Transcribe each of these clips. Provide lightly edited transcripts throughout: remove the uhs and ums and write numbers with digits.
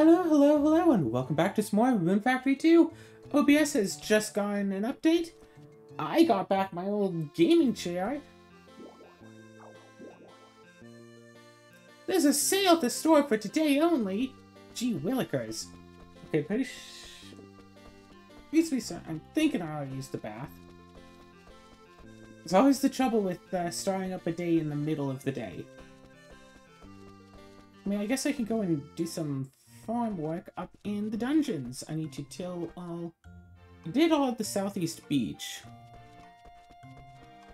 Hello, and welcome back to some more Rune Factory 2. OBS has just gotten an update. I got back my old gaming chair. There's a sale at the store for today only. Gee willikers. Okay, pretty I'm thinking I ought to use the bath. It's always the trouble with starting up a day in the middle of the day. I mean, I guess I can go and do some farm work up in the dungeons. I need to till all... I did all at the southeast beach.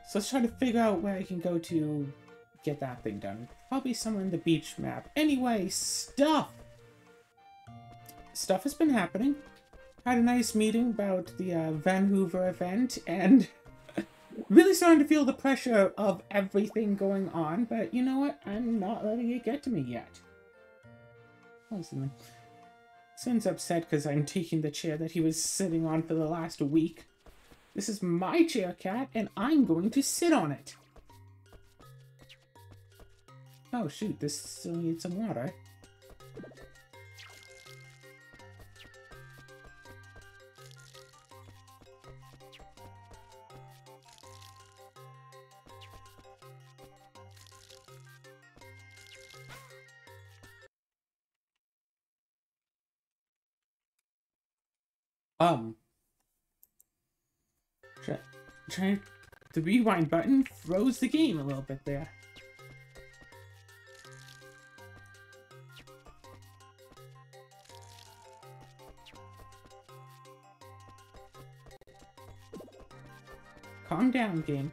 So let's try to figure out where I can go to get that thing done. Probably somewhere in the beach map. Anyway, stuff! Stuff has been happening. Had a nice meeting about the Vancouver event, and really starting to feel the pressure of everything going on, but you know what? I'm not letting it get to me yet. Sin's upset because I'm taking the chair that he was sitting on for the last week. This is my chair, Cat, and I'm going to sit on it. Oh shoot, this still needs some water. Trying the rewind button froze the game a little bit there. Calm down, game.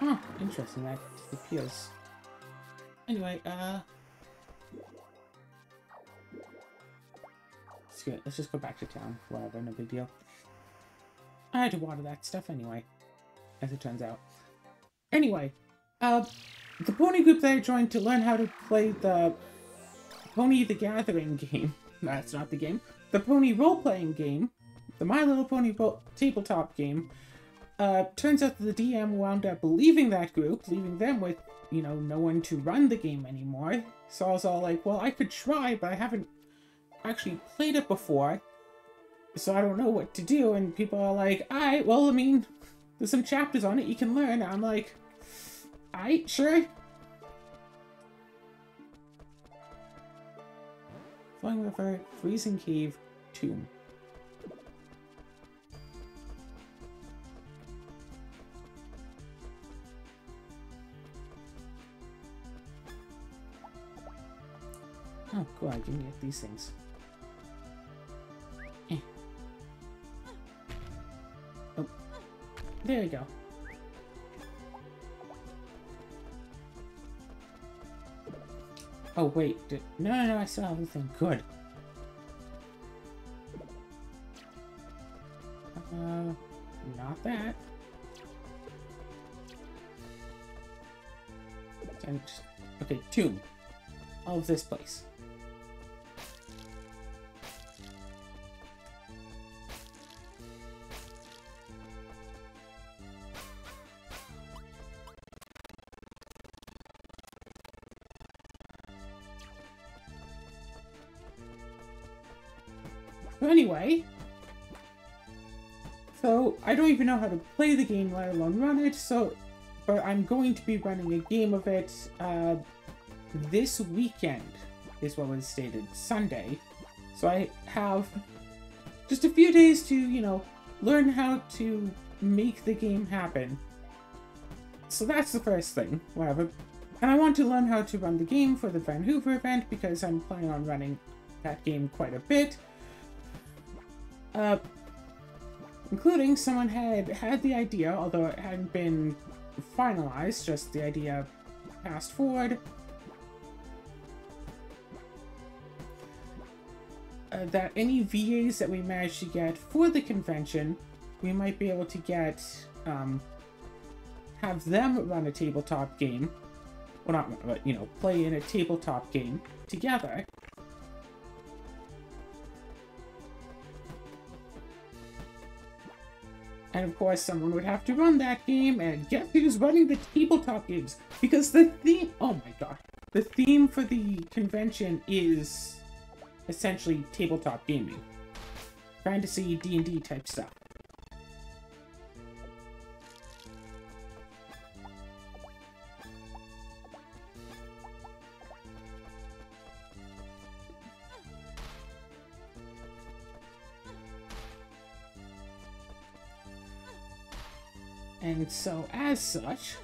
Huh, interesting, that appears. Anyway, let's just go back to town. Whatever, no big deal. I had to water that stuff anyway, as it turns out. Anyway, the pony group that I joined to learn how to play the Pony the Gathering game. That's not the game. The pony role-playing game. The My Little Pony tabletop game. Turns out that the DM wound up leaving that group, leaving them with, you know, no one to run the game anymore. So I was all like, well, I could try, but I haven't actually played it before, so I don't know what to do. And people are like, alright, well, I mean, there's some chapters on it you can learn. I'm like, alright, sure. Flying River, Freezing Cave, Tomb. Oh, cool, I can get these things. Oh, there you go. Oh, wait, no, I still have the thing. Good. Not that. Okay, tomb. All of this place. Anyway, so I don't even know how to play the game, let alone run it, but I'm going to be running a game of it this weekend, is what was stated, Sunday. So I have just a few days to, you know, learn how to make the game happen. So that's the first thing, whatever. And I want to learn how to run the game for the Vancouver event, because I'm planning on running that game quite a bit. Including someone had the idea, although it hadn't been finalized, just the idea passed forward, that any VAs that we manage to get for the convention, we might be able to get, have them run a tabletop game, well, not, but, you know, play in a tabletop game together. And of course, someone would have to run that game, and guess who's running the tabletop games? Because the theme, oh my god, the theme for the convention is essentially tabletop gaming. Fantasy, D&D type stuff. And so, as such,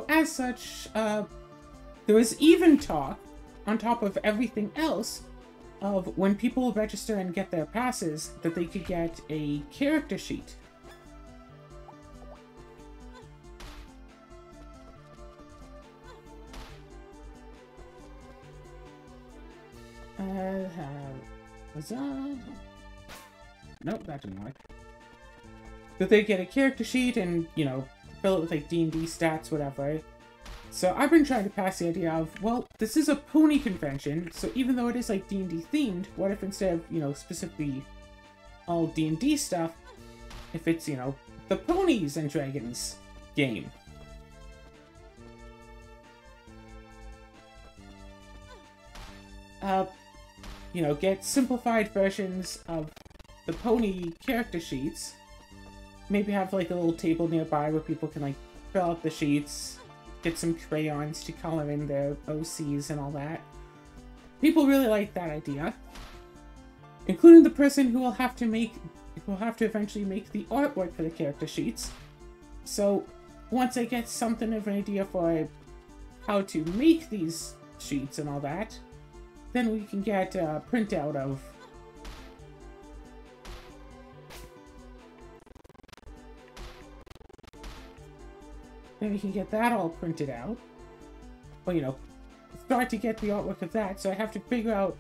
as such, there was even talk, on top of everything else, of when people register and get their passes, that they could get a character sheet. Nope, that didn't work. That they get a character sheet and, you know, fill it with like D&D stats, whatever. So I've been trying to pass the idea of, well, this is a pony convention, so even though it is like D&D themed, what if instead of, you know, specifically all D&D stuff, if it's, you know, the Ponies and Dragons game? You know, get simplified versions of the pony character sheets. Maybe have like a little table nearby where people can like fill out the sheets, get some crayons to color in their OCs and all that. People really like that idea, including the person who will have to eventually make the artwork for the character sheets. So once I get something of an idea for how to make these sheets and all that, then we can get a printout of then we can get that all printed out. Well, you know, start to get the artwork of that, so I have to figure out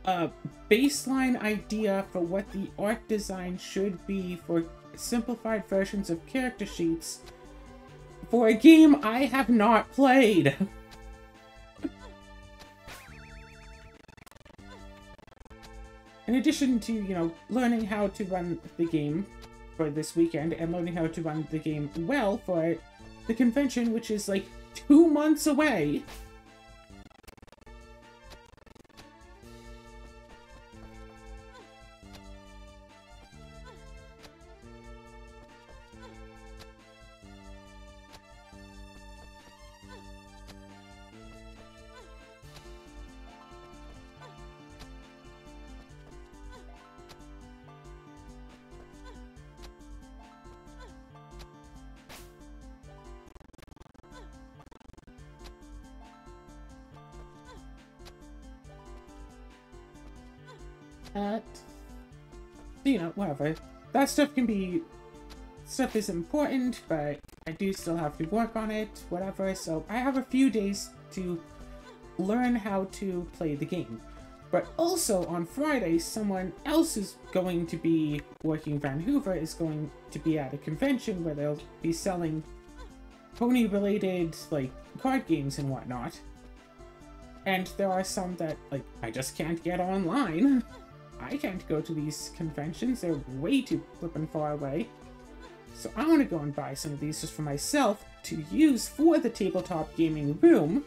a baseline idea for what the art design should be for simplified versions of character sheets for a game I have not played. In addition to, you know, learning how to run the game for this weekend and learning how to run the game well for the convention, which is like 2 months away. You know, whatever. That stuff is important, but I do still have to work on it, whatever. So I have a few days to learn how to play the game. But also on Friday, someone else is going to be working. Vancouver is going to be at a convention where they'll be selling pony-related, like, card games and whatnot. And there are some that, like, I just can't get online. I can't go to these conventions, they're way too flippin' far away. So I want to go and buy some of these just for myself to use for the tabletop gaming room.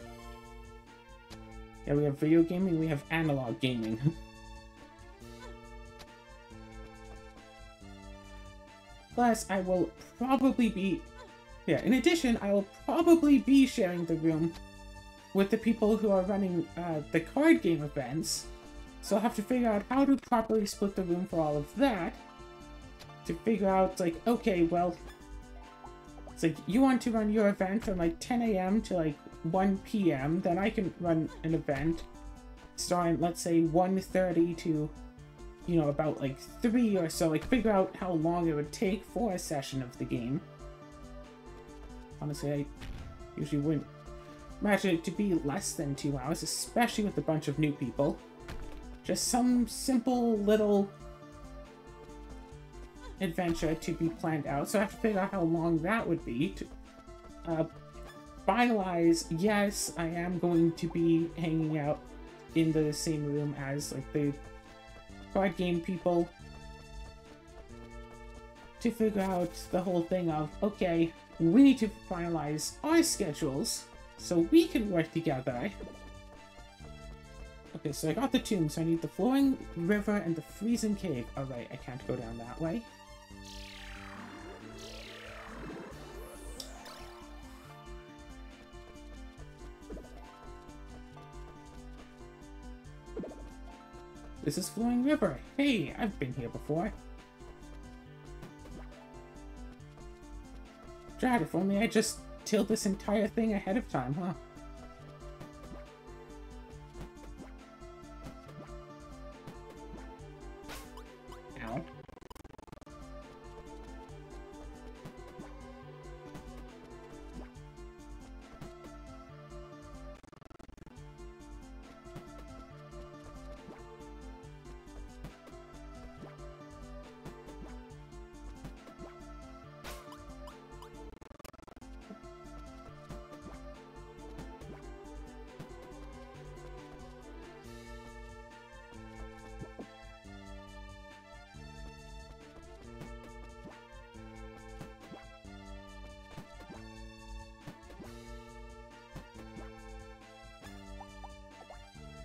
Yeah, we have video gaming, we have analog gaming. Plus, I will probably be... Yeah, in addition, I will probably be sharing the room with the people who are running the card game events. So I'll have to figure out how to properly split the room for all of that. To figure out, like, okay, well, it's like, you want to run your event from like 10 AM to like 1 PM, then I can run an event starting, let's say, 1:30 to, you know, about like 3 or so. Like, figure out how long it would take for a session of the game. Honestly, I usually wouldn't imagine it to be less than 2 hours, especially with a bunch of new people. Just some simple little adventure to be planned out. So I have to figure out how long that would be to finalize. Yes, I am going to be hanging out in the same room as like the card game people to figure out the whole thing of, okay, we need to finalize our schedules so we can work together. Okay, so I got the tomb, so I need the flowing river and the freezing cave. Alright, I can't go down that way. This is Flowing River. Hey, I've been here before. Drat, if only I just tilled this entire thing ahead of time, huh? Ow.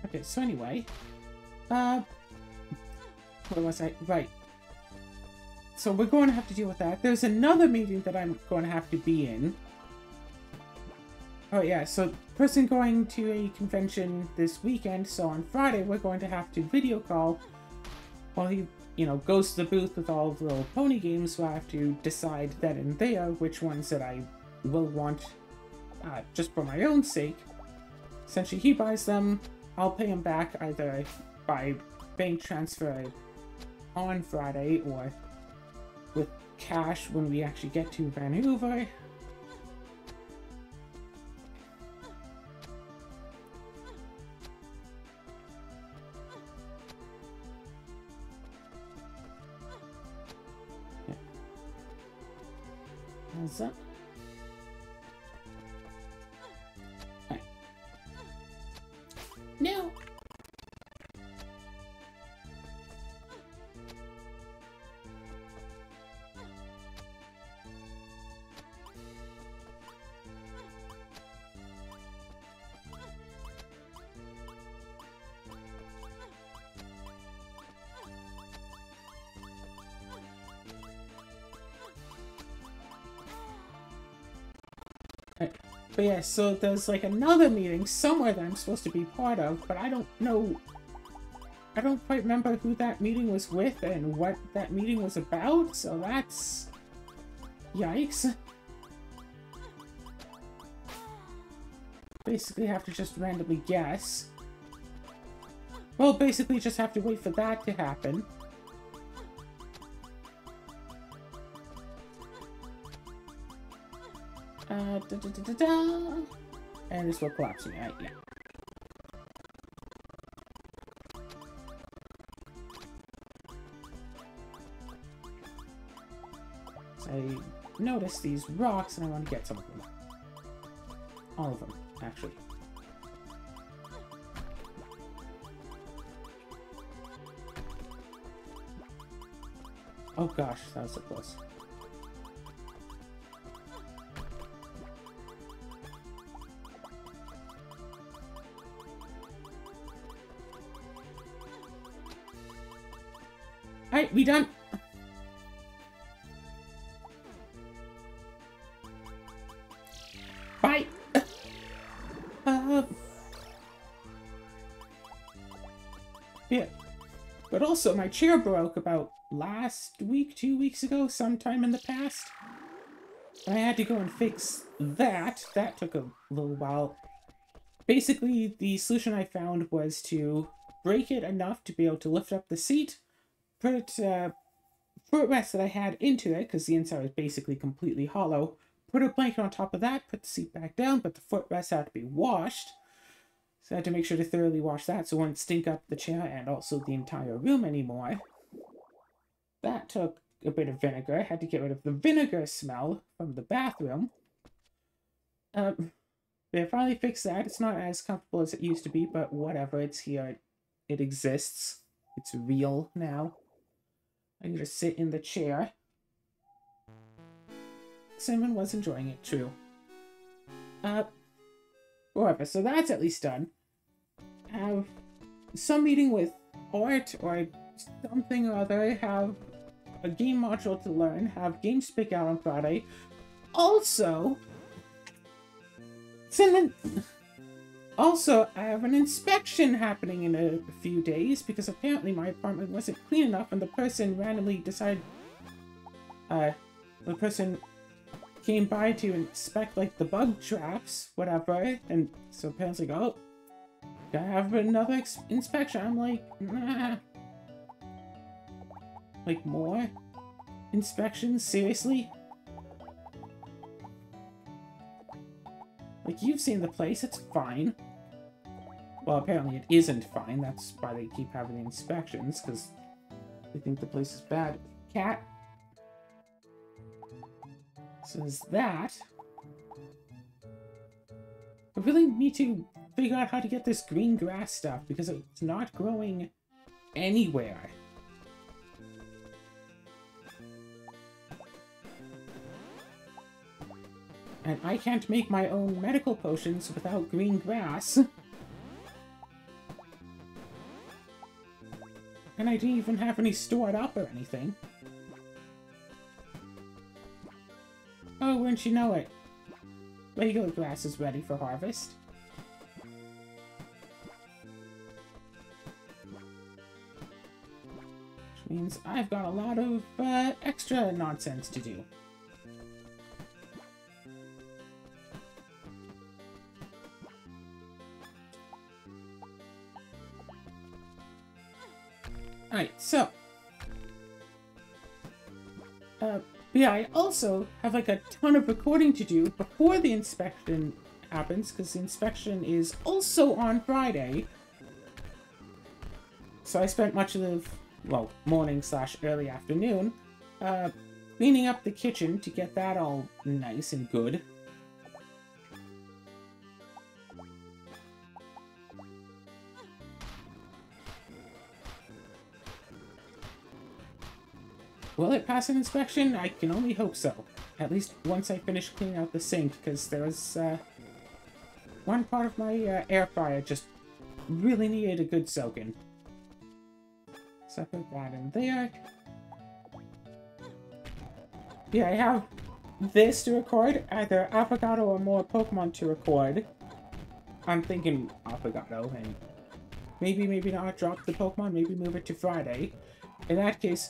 Okay, so anyway, where was I? Right. So we're going to have to deal with that. There's another meeting that I'm going to have to be in. Oh yeah, so person going to a convention this weekend, so on Friday we're going to have to video call while he, you know, goes to the booth with all of the little pony games, so I have to decide then and there which ones that I will want just for my own sake. Essentially, he buys them, I'll pay him back either by bank transfer on Friday or with cash when we actually get to Vancouver. Yeah. How's that? Right. No. But yeah, so there's like another meeting somewhere that I'm supposed to be part of, but I don't know. I don't quite remember who that meeting was with and what that meeting was about, so that's... yikes. Basically have to just randomly guess. Well, basically just have to wait for that to happen. And this will collapse me, right? Yeah. So I noticed these rocks and I want to get some of them. All of them, actually. Oh gosh, that was so close. Alright, we done. Bye. Yeah. But also, my chair broke about last week, 2 weeks ago, sometime in the past. And I had to go and fix that. That took a little while. Basically, the solution I found was to break it enough to be able to lift up the seat, put footrest that I had into it, because the inside was basically completely hollow, put a blanket on top of that, put the seat back down, but the footrest had to be washed. So I had to make sure to thoroughly wash that so it wouldn't stink up the chair and also the entire room anymore. That took a bit of vinegar. I had to get rid of the vinegar smell from the bathroom. They finally fixed that. It's not as comfortable as it used to be, but whatever. It's here. It exists. It's real now. I need to sit in the chair. Cinnamon was enjoying it, true. Whatever, so that's at least done. Have some meeting with Art or something or other. Have a game module to learn. Have games to pick out on Friday. Also, Cinnamon... Also, I have an inspection happening in a few days because apparently my apartment wasn't clean enough and the person randomly decided... the person came by to inspect, like, the bug traps, whatever, and so apparently like, oh, gotta have another inspection. I'm like, nah. Like, more inspections? Seriously? Like, you've seen the place, it's fine. Well, apparently it isn't fine, that's why they keep having the inspections, because they think the place is bad. Cat. So there's that. I really need to figure out how to get this green grass stuff, because it's not growing anywhere. And I can't make my own medical potions without green grass. And I didn't even have any stored up or anything. Oh, wouldn't you know it? Regular grass is ready for harvest. Which means I've got a lot of extra nonsense to do. Alright, so... yeah, I also have like a ton of recording to do before the inspection happens, because the inspection is also on Friday. So I spent much of the, well, morning / early afternoon, cleaning up the kitchen to get that all nice and good. Will it pass an inspection? I can only hope so. At least once I finish cleaning out the sink, because there was, one part of my air fryer just really needed a good soaking. So I put that in there. Yeah, I have this to record, either Affogato or more Pokemon to record. I'm thinking Affogato, and maybe not drop the Pokemon, maybe move it to Friday. In that case,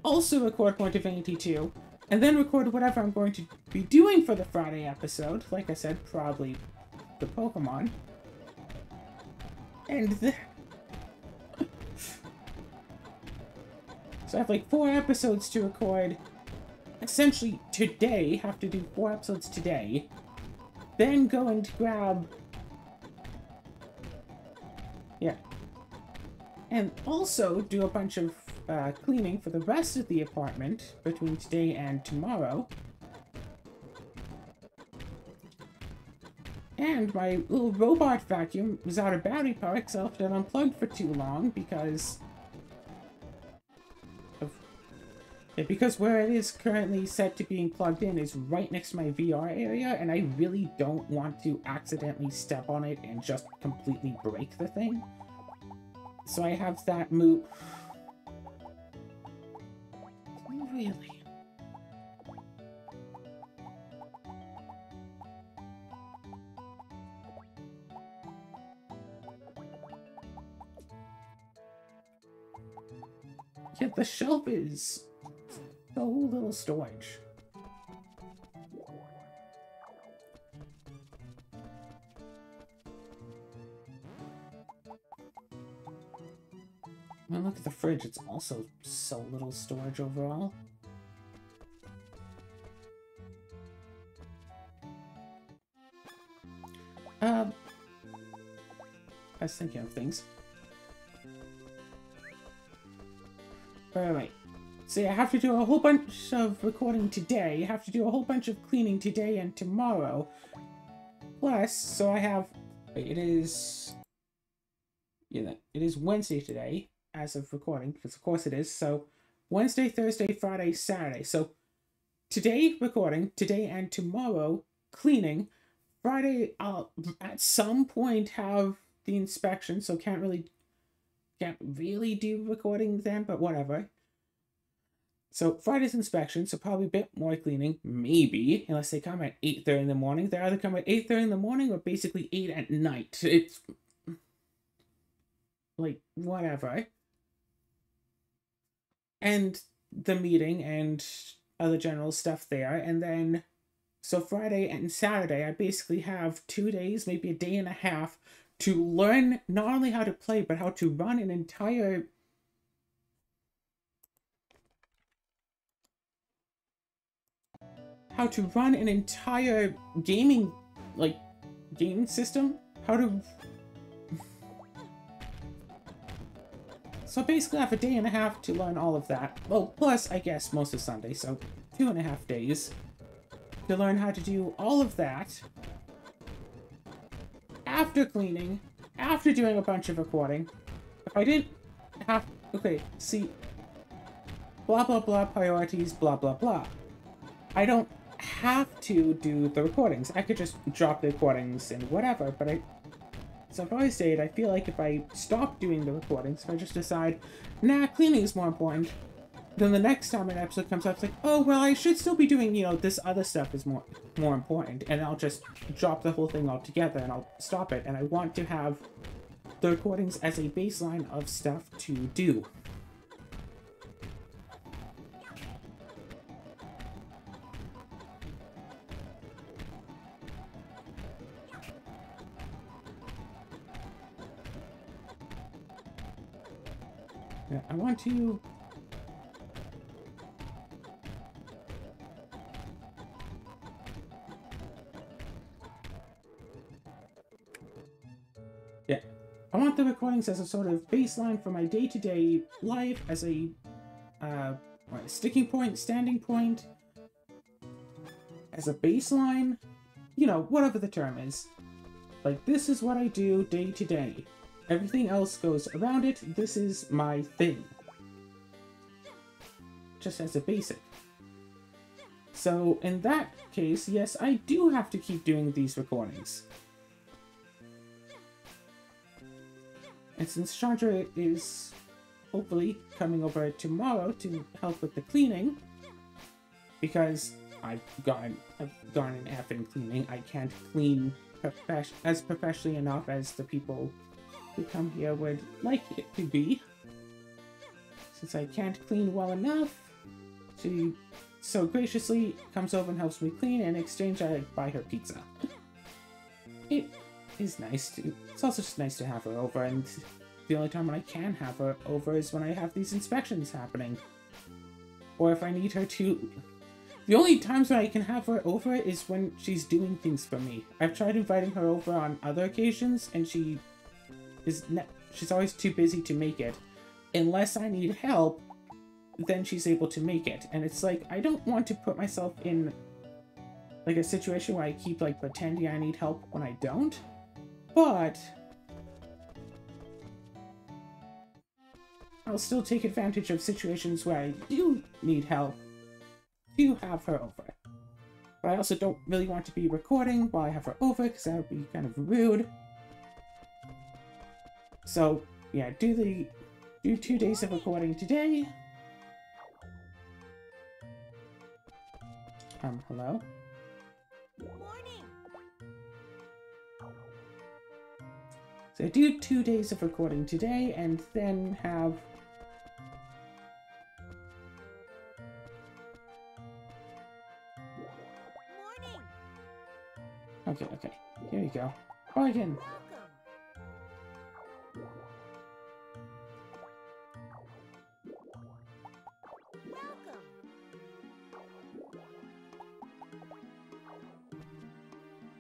also record Point of Divinity 2, and then record whatever I'm going to be doing for the Friday episode. Like I said, probably the Pokemon. And the... So I have like 4 episodes to record. Essentially today, have to do 4 episodes today. Then go and grab... Yeah. And also do a bunch of cleaning for the rest of the apartment between today and tomorrow. And my little robot vacuum was out of battery power because I left it unplugged for too long because where it is currently set to being plugged in is right next to my VR area, and I really don't want to accidentally step on it and just completely break the thing. So I have that move. Really? Yeah, the shelf is so little storage. When I look at the fridge, it's also so little storage overall. was thinking of things. Alright. So I have to do a whole bunch of recording today. I have to do a whole bunch of cleaning today and tomorrow. Plus, so I have... Wait, it is... Yeah, it is Wednesday today, as of recording, because of course it is. So, Wednesday, Thursday, Friday, Saturday. So, today, recording. Today and tomorrow, cleaning. Friday, I'll at some point have the inspection, so can't really do recording then, but whatever. So Friday's inspection, so probably a bit more cleaning, maybe, unless they come at 8:30 in the morning. They either come at 8:30 in the morning or basically 8 at night. It's like whatever. And the meeting and other general stuff there, and then so Friday and Saturday I basically have 2 days, maybe a day and a half to learn not only how to play but how to run an entire gaming game system, so basically I have a day and a half to learn all of that. Well, plus I guess most of Sunday, so 2.5 days to learn how to do all of that after cleaning, after doing a bunch of recording. If I didn't have... Okay, see, blah blah blah, priorities, blah blah blah. I don't have to do the recordings. I could just drop the recordings and whatever, but so I've always said, I feel like if I stop doing the recordings, if I just decide, nah, cleaning is more important, then the next time an episode comes up, it's like, oh, well, I should still be doing, you know, this other stuff is more important, and I'll just drop the whole thing altogether, and I'll stop it, and I want to have the recordings as a baseline of stuff to do. Yeah, I want to... Yeah, I want the recordings as a sort of baseline for my day-to-day life, as a sticking point, standing point, as a baseline, you know, whatever the term is. Like, this is what I do day to day. Everything else goes around it. This is my thing. Just as a basic. So, in that case, yes, I do have to keep doing these recordings. And since Chandra is hopefully coming over tomorrow to help with the cleaning, because I've gone an F in cleaning, I can't clean as professionally enough as the people who come here would like it to be. Since I can't clean well enough, she so graciously comes over and helps me clean, and in exchange I buy her pizza. It is nice to... It's also just nice to have her over, and the only time when I can have her over is when I have these inspections happening. Or if I need her to... The only times when I can have her over is when she's doing things for me. I've tried inviting her over on other occasions, and she's always too busy to make it. Unless I need help, then she's able to make it. And it's like, I don't want to put myself in like a situation where I keep like pretending I need help when I don't. But I'll still take advantage of situations where I do need help to have her over. But I also don't really want to be recording while I have her over, because that would be kind of rude. So yeah, do 2 days of recording today. Hello? Morning. So I do 2 days of recording today, and then have... Morning. Okay. Here you go. Bye again.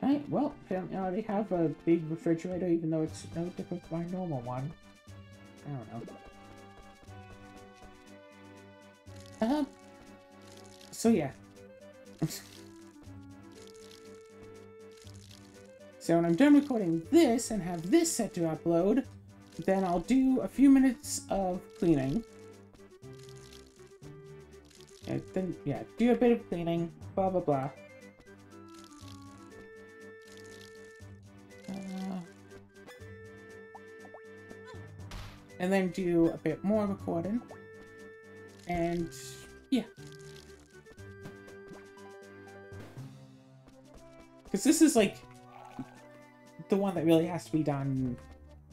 Welcome. Alright, well, apparently I already have a big refrigerator, even though it's no different from my normal one. I don't know. So yeah. So when I'm done recording this and have this set to upload, then I'll do a few minutes of cleaning. And then, yeah, do a bit of cleaning, blah blah blah. And then do a bit more recording. And yeah. Because this is like the one that really has to be done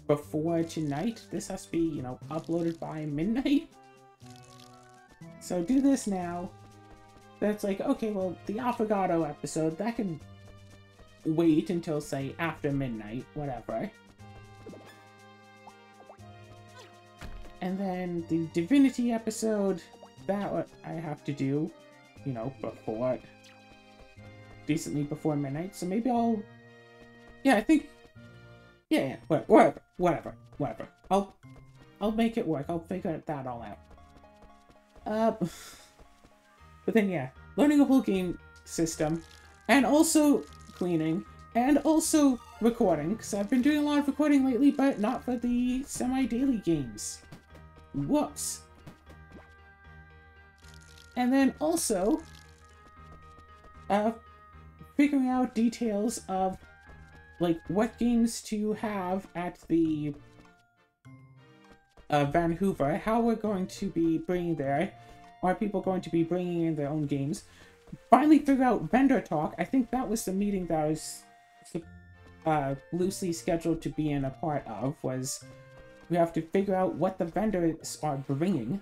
before tonight. This has to be, you know, uploaded by midnight. So do this now. That's like, okay, well, the Affogato episode, that can wait until, say, after midnight, whatever. And then the Divinity episode, that what I have to do, you know, before, decently before midnight. So maybe I'll, yeah, I think, yeah, whatever. I'll make it work. I'll figure that all out. But then yeah, learning a whole game system, and also cleaning, and also recording, because I've been doing a lot of recording lately, but not for the semi-daily games. Whoops. And then also, figuring out details of, like, what games to have at the Vancouver, how we're going to be bringing there. Are people going to be bringing in their own games? Finally figure out vendor talk. I think that was the meeting that I was loosely scheduled to be in a part of, was we have to figure out what the vendors are bringing.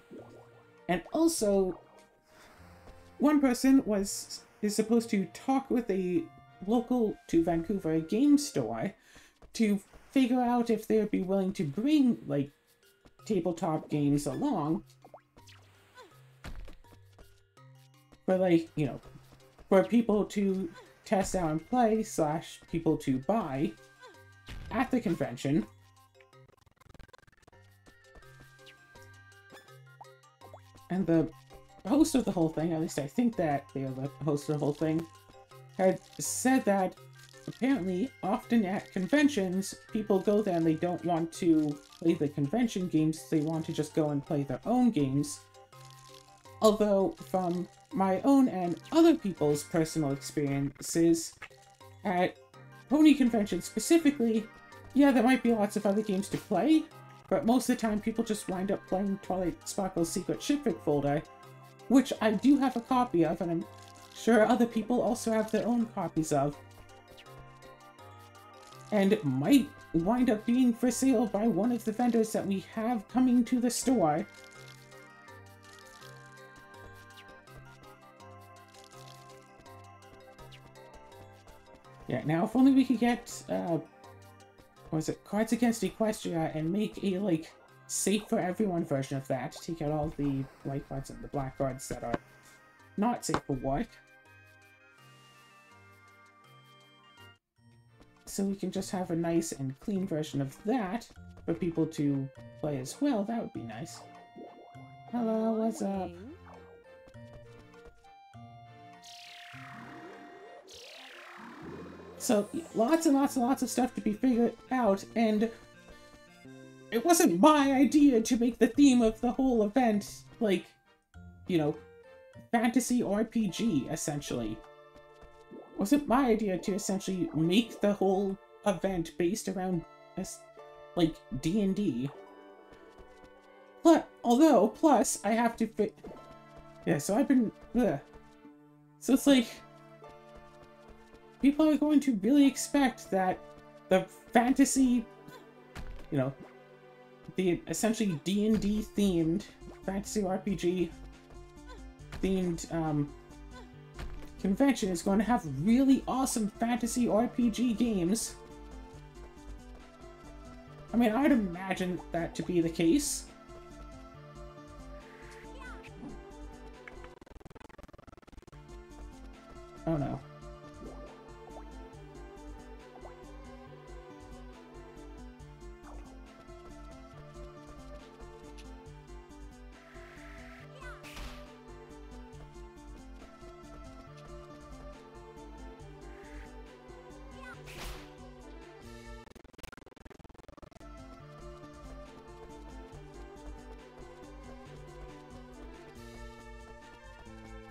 And also, one person is supposed to talk with a local to Vancouver game store to figure out if they would be willing to bring, like, tabletop games along. For, like, you know, for people to test out and play, / people to buy at the convention. And the host of the whole thing, at least I think that they are the host of the whole thing, had said that apparently often at conventions, people go there and they don't want to play the convention games, they want to just go and play their own games. Although, from my own and other people's personal experiences, at pony conventions specifically, yeah, there might be lots of other games to play, but most of the time people just wind up playing Twilight Sparkle's Secret Shipwreck folder, which I do have a copy of, and I'm sure other people also have their own copies of. And it might wind up being for sale by one of the vendors that we have coming to the store. Yeah, now if only we could get, what was it, Cards Against Equestria, and make a, like, safe for everyone version of that. Take out all the white cards and the black cards that are not safe for work. So we can just have a nice and clean version of that for people to play as well. That would be nice. Hello, what's up? So, lots and lots and lots of stuff to be figured out, and it wasn't my idea to make the theme of the whole event, like, you know, fantasy RPG, essentially. It wasn't my idea to essentially make the whole event based around, like, D&D. But, although, plus, I have to fit... Yeah, so I've been... Ugh. So it's like... People are going to really expect that the fantasy, you know, the essentially D&D themed, fantasy RPG themed convention is going to have really awesome fantasy RPG games. I mean, I'd imagine that to be the case. Oh no.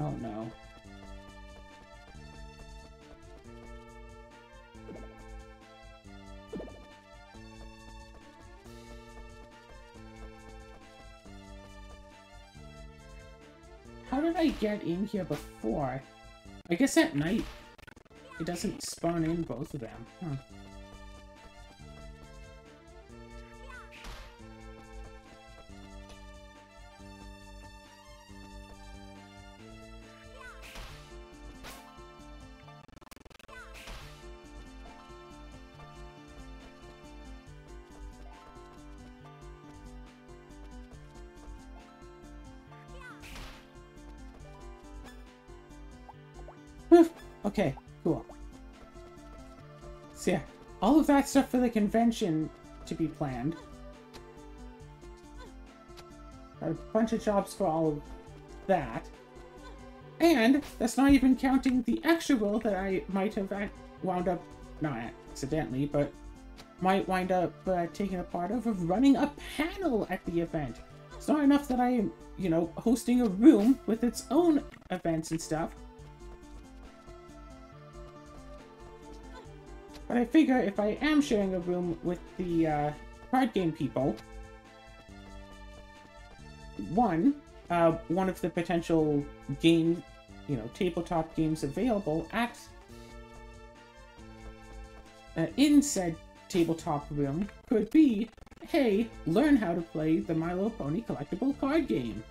Oh no. How did I get in here before? I guess at night it doesn't spawn in both of them. Huh. Okay, cool. So yeah, all of that stuff for the convention to be planned. A bunch of jobs for all of that. And that's not even counting the extra role that I might have wound up, not accidentally, but might wind up taking a part of running a panel at the event. It's not enough that I am, you know, hosting a room with its own events and stuff. But I figure if I am sharing a room with the card game people, one of the potential game, you know, tabletop games available at in said tabletop room could be, hey, learn how to play the My Little Pony collectible card game.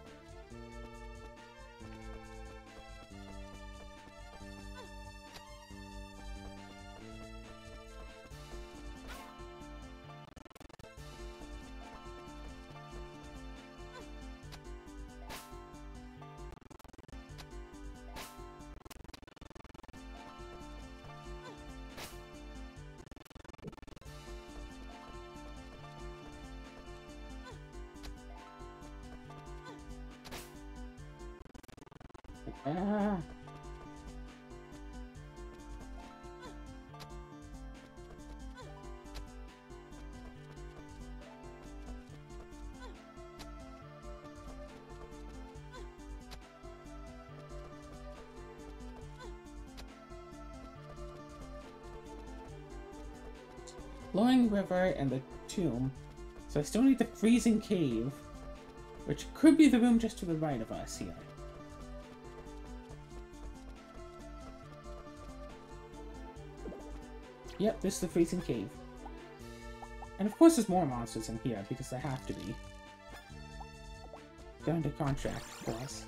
Ah. Flowing River and the Tomb. So I still need the Freezing Cave, which could be the room just to the right of us here. Yep, this is the Freezing Cave. And of course there's more monsters in here, because there have to be. They're under contract, of course.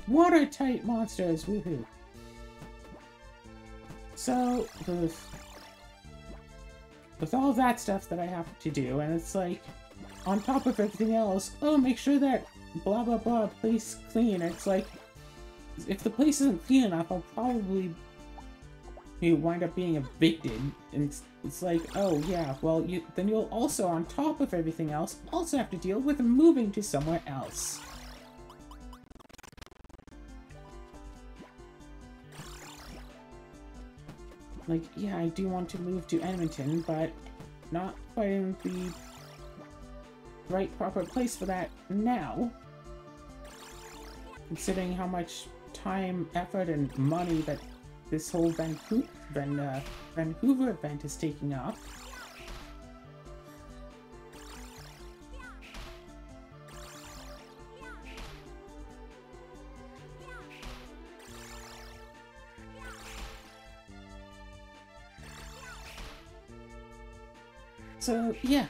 Watertight monsters, woohoo! So, with all that stuff that I have to do, and it's like, on top of everything else, oh, make sure that blah blah blah place clean. It's like, if the place isn't clean enough, I'll probably wind up being evicted. And it's like, oh yeah, well, then you'll also, on top of everything else, also have to deal with moving to somewhere else. Like, yeah, I do want to move to Edmonton, but not quite in the right proper place for that now. Considering how much time, effort, and money that this whole Vancouver event is taking up. So, yeah.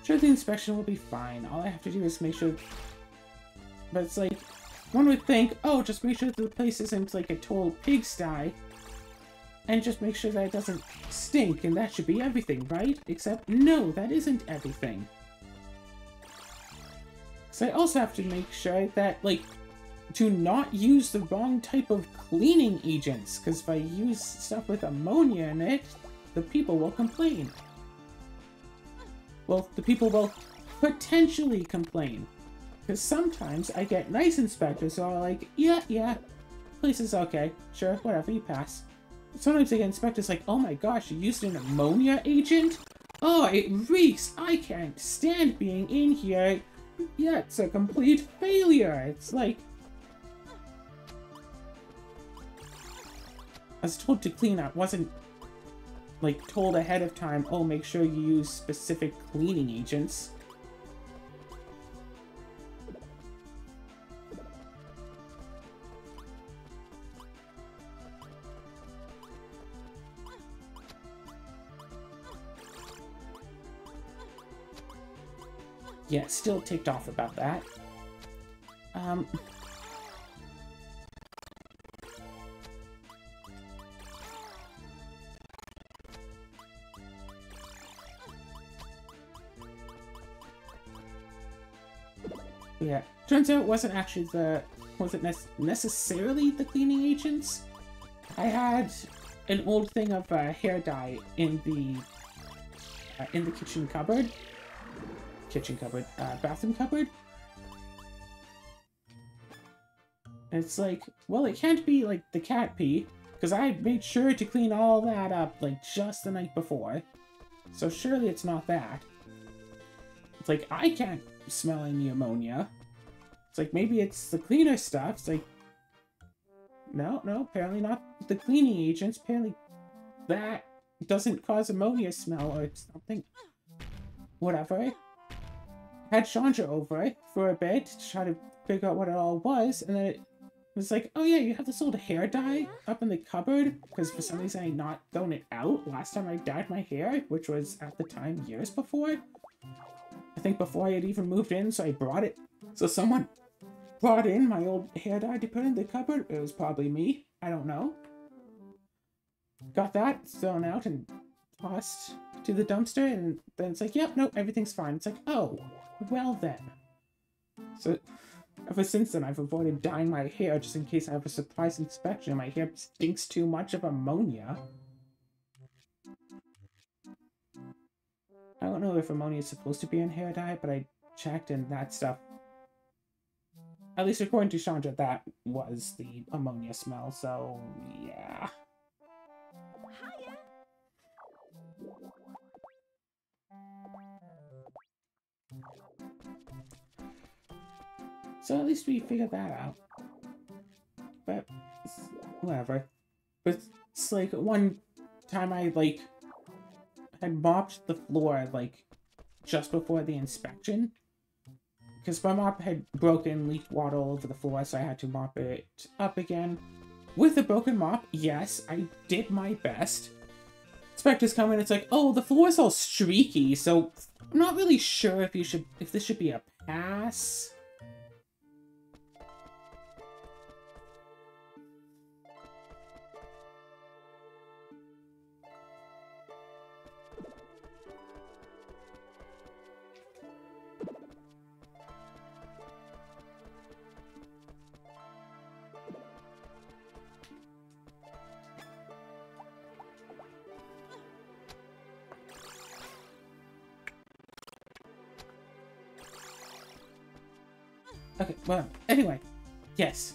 Sure, the inspection will be fine. All I have to do is make sure... But it's like, one would think, oh, just make sure that the place isn't like a total pigsty. And just make sure that it doesn't stink, and that should be everything, right? Except, no, that isn't everything. So I also have to make sure that, like, to not use the wrong type of cleaning agents, because if I use stuff with ammonia in it, the people will complain. Well, the people will potentially complain. Because sometimes I get nice inspectors who are like, yeah, place is okay. Sure, whatever, you pass. Sometimes I get inspectors like, oh my gosh, you used an ammonia agent? Oh, it reeks! I can't stand being in here. Yeah, it's a complete failure. It's like... I was told to clean up. Wasn't, like, told ahead of time, oh, make sure you use specific cleaning agents. Yeah, still ticked off about that. Yeah, turns out it wasn't actually wasn't necessarily the cleaning agents. I had an old thing of hair dye in the kitchen cupboard. Bathroom cupboard. And it's like, well, it can't be like the cat pee, because I made sure to clean all that up like just the night before. So surely it's not that. It's like, I can't smell any ammonia. It's like, maybe it's the cleaner stuff. It's like, no, apparently not the cleaning agents. Apparently that doesn't cause ammonia smell or something. Whatever. Had Chandra over for a bit to try to figure out what it all was, and then it was like, oh yeah, you have this old hair dye up in the cupboard, because for some reason I had not thrown it out last time I dyed my hair, which was at the time years before. I think before I had even moved in, so I brought it. So someone brought in my old hair dye to put in the cupboard. It was probably me. I don't know. Got that thrown out and tossed to the dumpster, and then it's like, yep, nope, everything's fine. It's like, oh, well then. So ever since then, I've avoided dyeing my hair just in case I have a surprise inspection and my hair stinks too much of ammonia. I don't know if ammonia is supposed to be in hair dye, but I checked and that stuff, at least according to Chandra, that was the ammonia smell, so yeah. Hiya. So at least we figured that out. But whatever. But it's like one time I like had mopped the floor like just before the inspection. Because my mop had broken, leaked water all over the floor, so I had to mop it up again. With a broken mop, yes, I did my best. Inspectors come in, it's like, oh, the floor's all streaky, so I'm not really sure if this should be a pass. Okay, well, anyway, yes.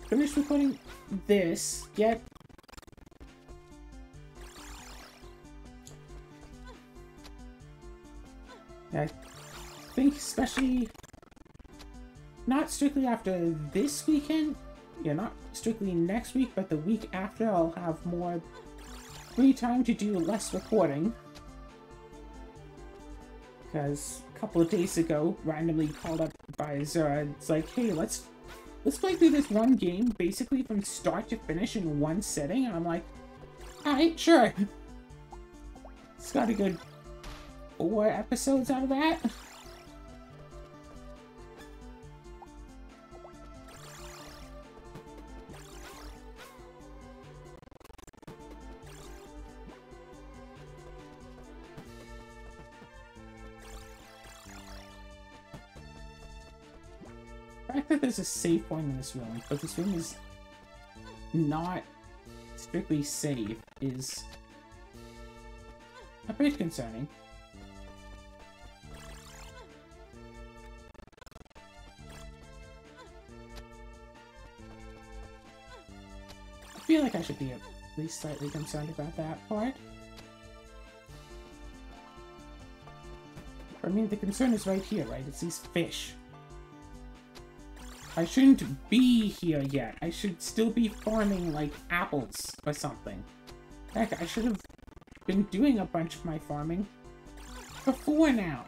Finish recording this, get... I think especially... Not strictly after this weekend, yeah, not strictly next week, but the week after I'll have more free time to do less recording. Because a couple of days ago, randomly called up by Zura, it's like, hey, let's play through this one game, basically from start to finish in one sitting. And I'm like, alright, sure. It's got a good 4 episodes out of that. The fact that there's a save point in this room, but this room is not strictly safe, is a bit concerning. I feel like I should be at least slightly concerned about that part. I mean, the concern is right here, right? It's these fish. I shouldn't be here yet. I should still be farming, like, apples or something. Heck, I should have been doing a bunch of my farming before now.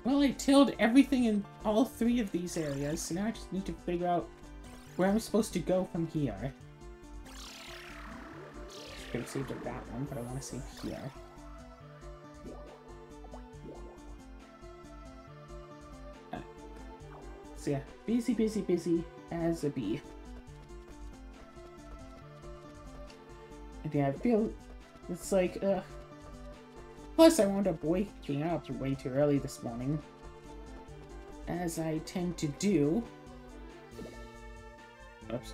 Well, I tilled everything in all 3 of these areas, so now I just need to figure out where I'm supposed to go from here. Could have saved up that one, but I want to save here. So yeah, busy, busy, busy as a bee. And yeah, I feel it's like, plus, I wound up waking up way too early this morning, as I tend to do. Oops.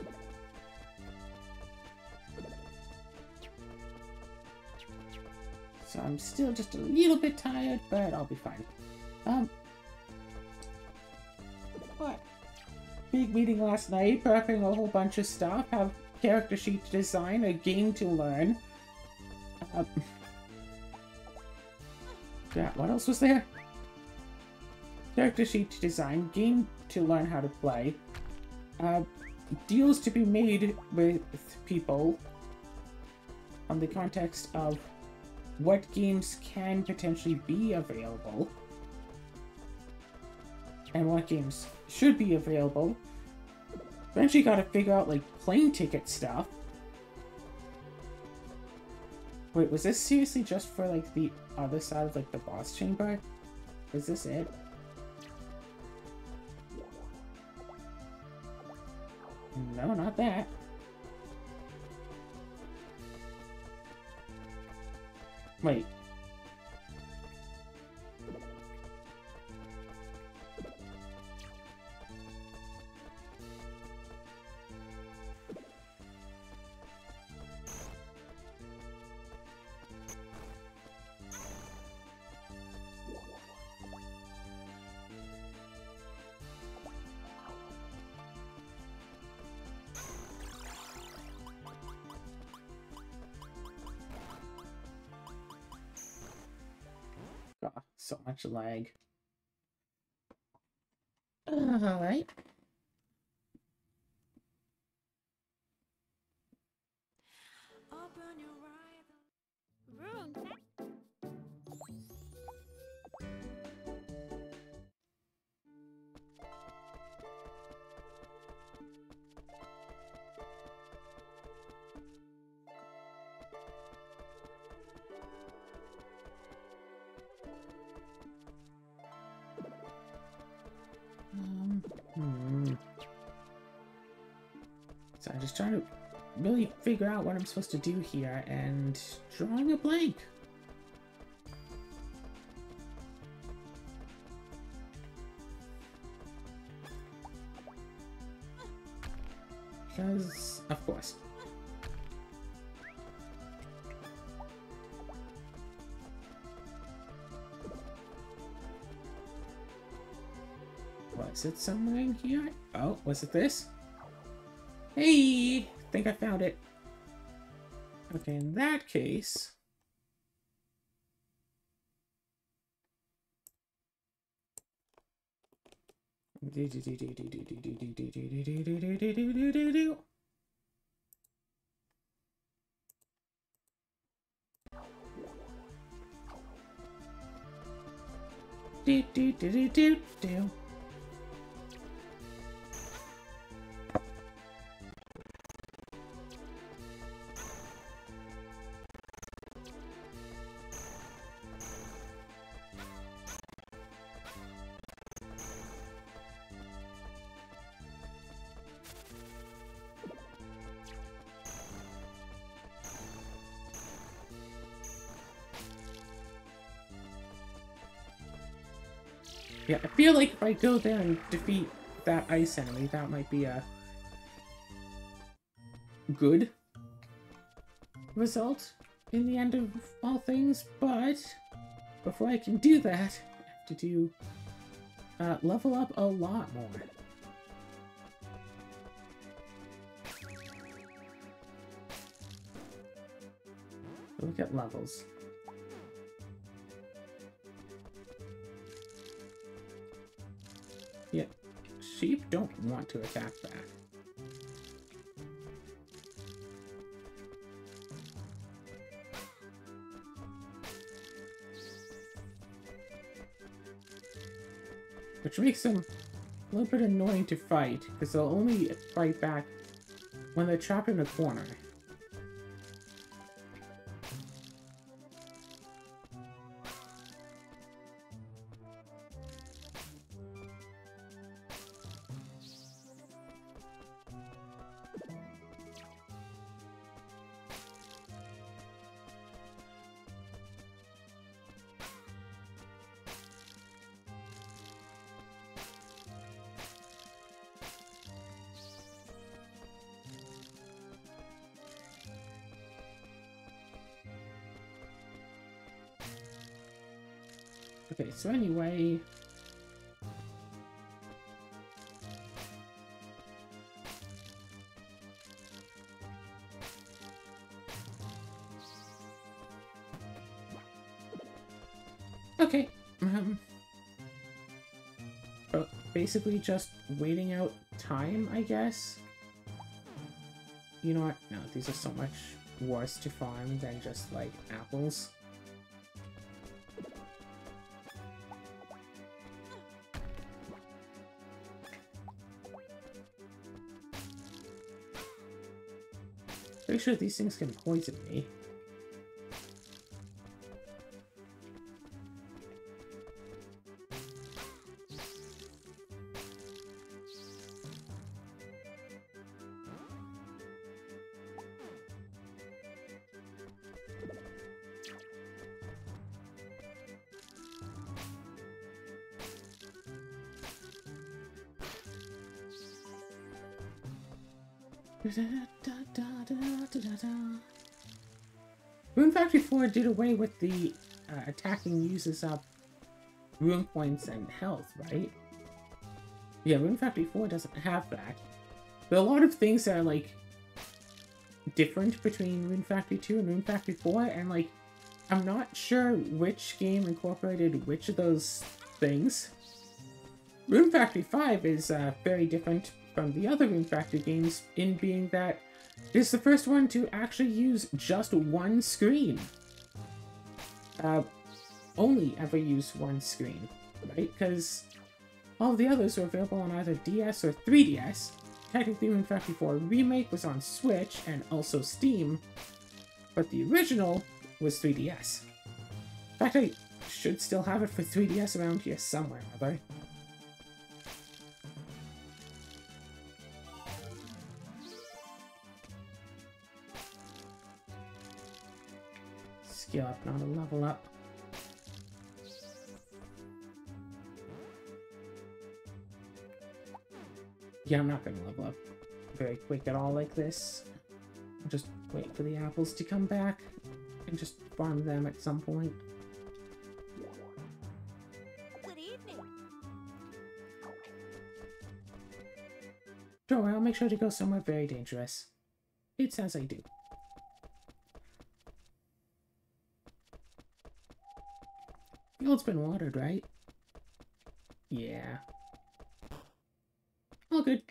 So I'm still just a little bit tired, but I'll be fine. What? Big meeting last night, prepping a whole bunch of stuff, have character sheet to design, a game to learn. Yeah, what else was there? Character sheet to design, game to learn how to play, deals to be made with people on the context of what games can potentially be available and what games should be available. Eventually gotta figure out, like, plane ticket stuff. Wait, was this seriously just for, like, the other side of, like, the boss chamber? Is this it? No, not that. Wait. God, so much lag. Alright. Open your eyes. Rune. So I'm just trying to really figure out what I'm supposed to do here, and drawing a blank. Because, of course. Was it somewhere in here? Oh, was it this? Hey! Think I found it. Okay, in that case... Yeah, I feel like if I go there and defeat that ice enemy, that might be a good result in the end of all things, but before I can do that, I have to do level up a lot more. Look at levels. Yeah, sheep don't want to attack back. Which makes them a little bit annoying to fight, because they'll only fight back when they're trapped in a corner. Okay, so anyway... Okay, basically just waiting out time, I guess? You know what? No, these are so much worse to farm than just, like, apples. Pretty sure these things can poison me. Rune Factory 4 did away with the attacking uses up rune points and health, right? Yeah, Rune Factory 4 doesn't have that. There are a lot of things that are, like, different between Rune Factory 2 and Rune Factory 4, and, like, I'm not sure which game incorporated which of those things. Rune Factory 5 is very different from the other Rune Factory games in being that it's the first one to actually use just one screen. Only ever use one screen, right? Because all the others are available on either DS or 3DS. Technically, Rune Factory 4 Remake was on Switch and also Steam, but the original was 3DS. In fact, I should still have it for 3DS around here somewhere, mother. Skill up, not a level up. Yeah, I'm not gonna level up very quick at all like this. I'll just wait for the apples to come back and just farm them at some point. Good evening. Don't worry, I'll make sure to go somewhere very dangerous. It says I do. Field's been watered, right? Yeah. All good.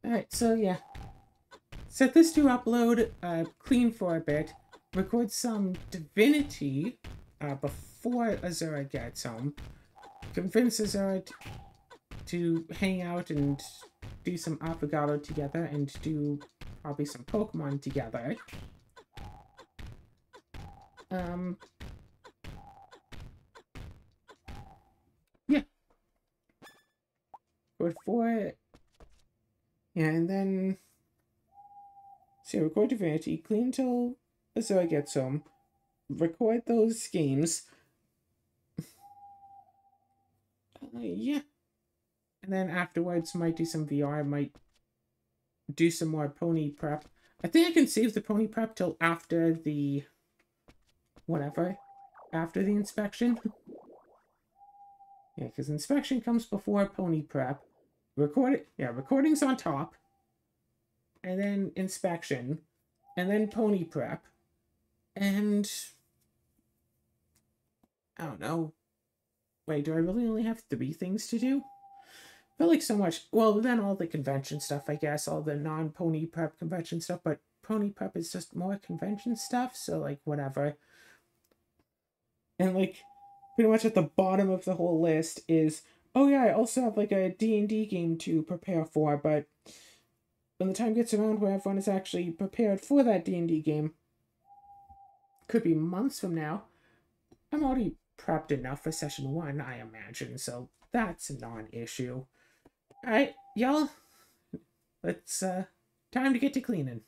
Alright, so yeah. Set this to upload, clean for a bit, record some divinity before Azura gets home, convince Azura to hang out and do some Affogato together and do probably some Pokemon together. Yeah. Record 4. Yeah, and then... So record Divinity, clean till Azura gets home, record those games. Yeah. And then afterwards, might do some VR, might do some more pony prep. I think I can save the pony prep till after the... whatever. After the inspection. Yeah, because inspection comes before pony prep. Recording's on top. And then inspection. And then pony prep. And... I don't know. Wait, do I really only have 3 things to do? I feel like so much. Well, then all the convention stuff, I guess. All the non-pony prep convention stuff. But pony prep is just more convention stuff. So, like, whatever. And, like, pretty much at the bottom of the whole list is... Oh, yeah, I also have, like, a D&D game to prepare for. But when the time gets around where everyone is actually prepared for that D&D game... Could be months from now. I'm already prepped enough for session 1, I imagine, so that's a non-issue. Alright, y'all. Let's, time to get to cleaning.